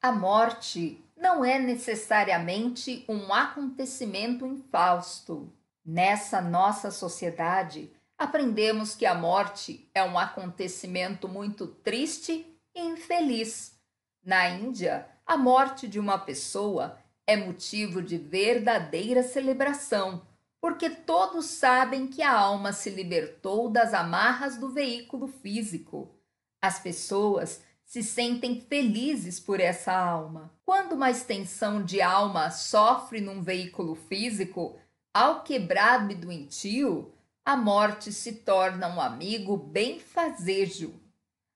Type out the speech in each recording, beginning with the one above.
A morte não é necessariamente um acontecimento infausto. Nessa nossa sociedade, aprendemos que a morte é um acontecimento muito triste e infeliz. Na Índia, a morte de uma pessoa é motivo de verdadeira celebração, porque todos sabem que a alma se libertou das amarras do veículo físico. As pessoas se sentem felizes por essa alma. Quando uma extensão de alma sofre num veículo físico, ao quebrado e doentio, a morte se torna um amigo benfazejo.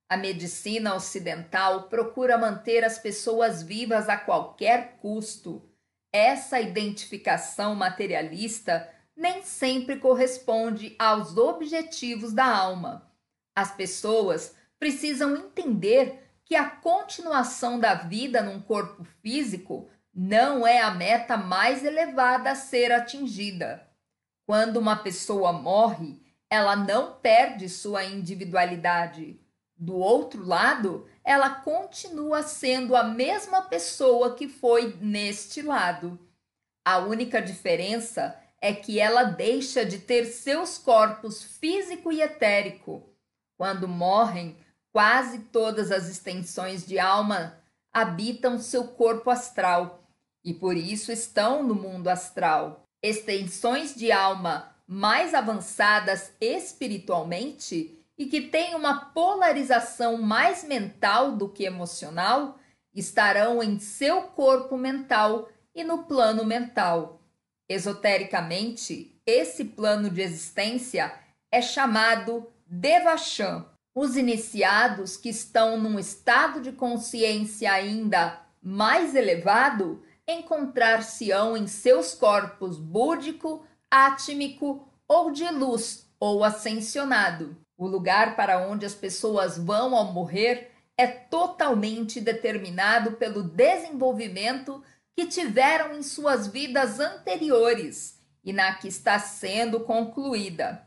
A medicina ocidental procura manter as pessoas vivas a qualquer custo. Essa identificação materialista nem sempre corresponde aos objetivos da alma. As pessoas precisam entender que a continuação da vida num corpo físico não é a meta mais elevada a ser atingida. Quando uma pessoa morre, ela não perde sua individualidade. Do outro lado, ela continua sendo a mesma pessoa que foi neste lado. A única diferença é que ela deixa de ter seus corpos físico e etérico. Quando morrem, quase todas as extensões de alma habitam seu corpo astral e por isso estão no mundo astral. Extensões de alma mais avançadas espiritualmente e que têm uma polarização mais mental do que emocional estarão em seu corpo mental e no plano mental. Esotericamente, esse plano de existência é chamado Devachan. Os iniciados que estão num estado de consciência ainda mais elevado encontrar-se-ão em seus corpos búdico, átmico ou de luz ou ascensionado. O lugar para onde as pessoas vão ao morrer é totalmente determinado pelo desenvolvimento que tiveram em suas vidas anteriores e na que está sendo concluída.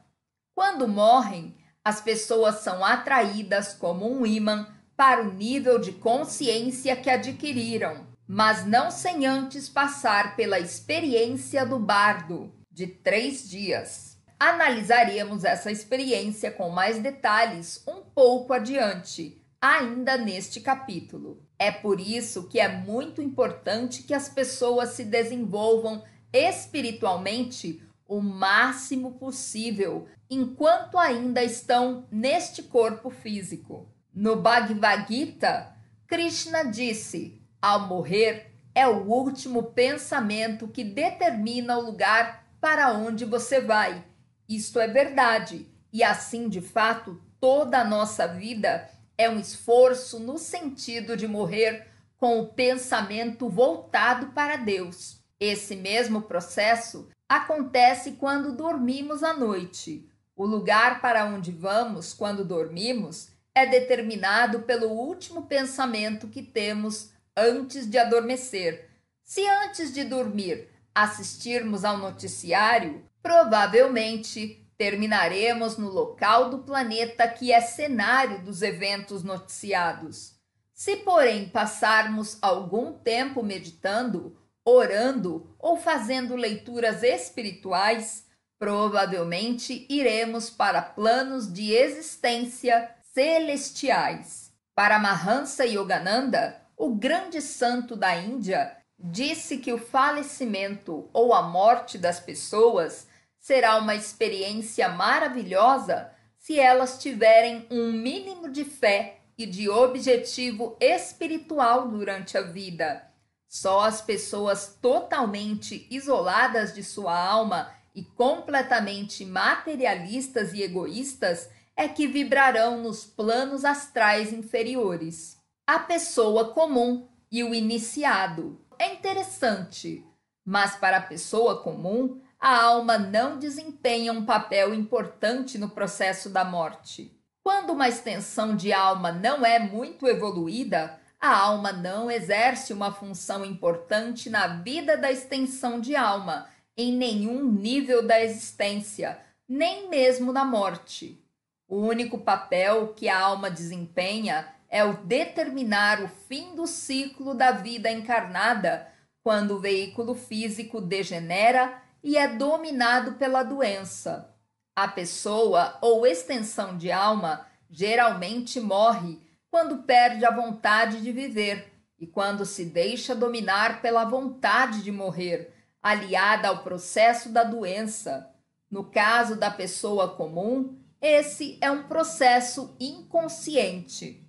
Quando morrem, as pessoas são atraídas como um ímã para o nível de consciência que adquiriram, mas não sem antes passar pela experiência do bardo, de 3 dias. Analisaremos essa experiência com mais detalhes um pouco adiante, ainda neste capítulo. É por isso que é muito importante que as pessoas se desenvolvam espiritualmente o máximo possível enquanto ainda estão neste corpo físico. No Bhagavad Gita, Krishna disse: ao morrer é o último pensamento que determina o lugar para onde você vai. Isto é verdade, e assim de fato toda a nossa vida é um esforço no sentido de morrer com o pensamento voltado para Deus. Esse mesmo processo acontece quando dormimos à noite. O lugar para onde vamos quando dormimos é determinado pelo último pensamento que temos antes de adormecer. Se antes de dormir assistirmos ao noticiário, provavelmente terminaremos no local do planeta que é cenário dos eventos noticiados. Se, porém, passarmos algum tempo meditando, orando ou fazendo leituras espirituais, provavelmente iremos para planos de existência celestiais. Para Mahansa Yogananda, o grande santo da Índia, disse que o falecimento ou a morte das pessoas será uma experiência maravilhosa se elas tiverem um mínimo de fé e de objetivo espiritual durante a vida. Só as pessoas totalmente isoladas de sua alma e completamente materialistas e egoístas é que vibrarão nos planos astrais inferiores. A pessoa comum e o iniciado. É interessante, mas para a pessoa comum, a alma não desempenha um papel importante no processo da morte. Quando uma extensão de alma não é muito evoluída, a alma não exerce uma função importante na vida da extensão de alma, em nenhum nível da existência, nem mesmo na morte. O único papel que a alma desempenha é o determinar o fim do ciclo da vida encarnada, quando o veículo físico degenera e é dominado pela doença. A pessoa ou extensão de alma geralmente morre quando perde a vontade de viver e quando se deixa dominar pela vontade de morrer, aliada ao processo da doença. No caso da pessoa comum, esse é um processo inconsciente.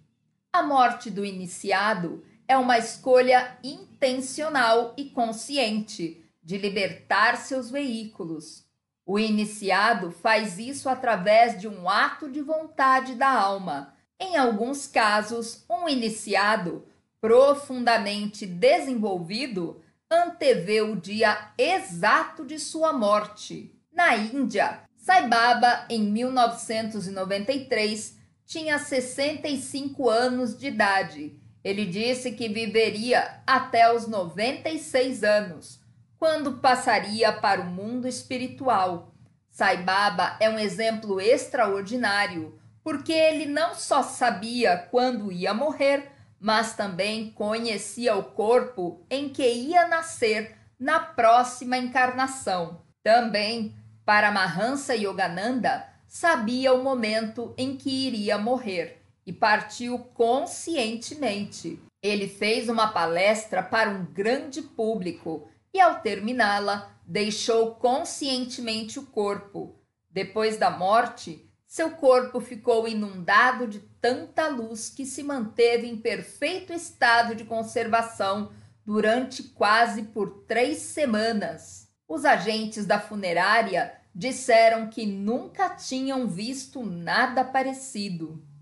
A morte do iniciado é uma escolha intencional e consciente de libertar seus veículos. O iniciado faz isso através de um ato de vontade da alma. Em alguns casos, um iniciado profundamente desenvolvido antevê o dia exato de sua morte. Na Índia, Sai Baba, em 1993, tinha 65 anos de idade. Ele disse que viveria até os 96 anos, quando passaria para o mundo espiritual. Sai Baba é um exemplo extraordinário, porque ele não só sabia quando ia morrer, mas também conhecia o corpo em que ia nascer na próxima encarnação. Também, Paramahansa Yogananda sabia o momento em que iria morrer e partiu conscientemente. Ele fez uma palestra para um grande público e, ao terminá-la, deixou conscientemente o corpo. Depois da morte, seu corpo ficou inundado de tanta luz que se manteve em perfeito estado de conservação durante quase por 3 semanas. Os agentes da funerária disseram que nunca tinham visto nada parecido.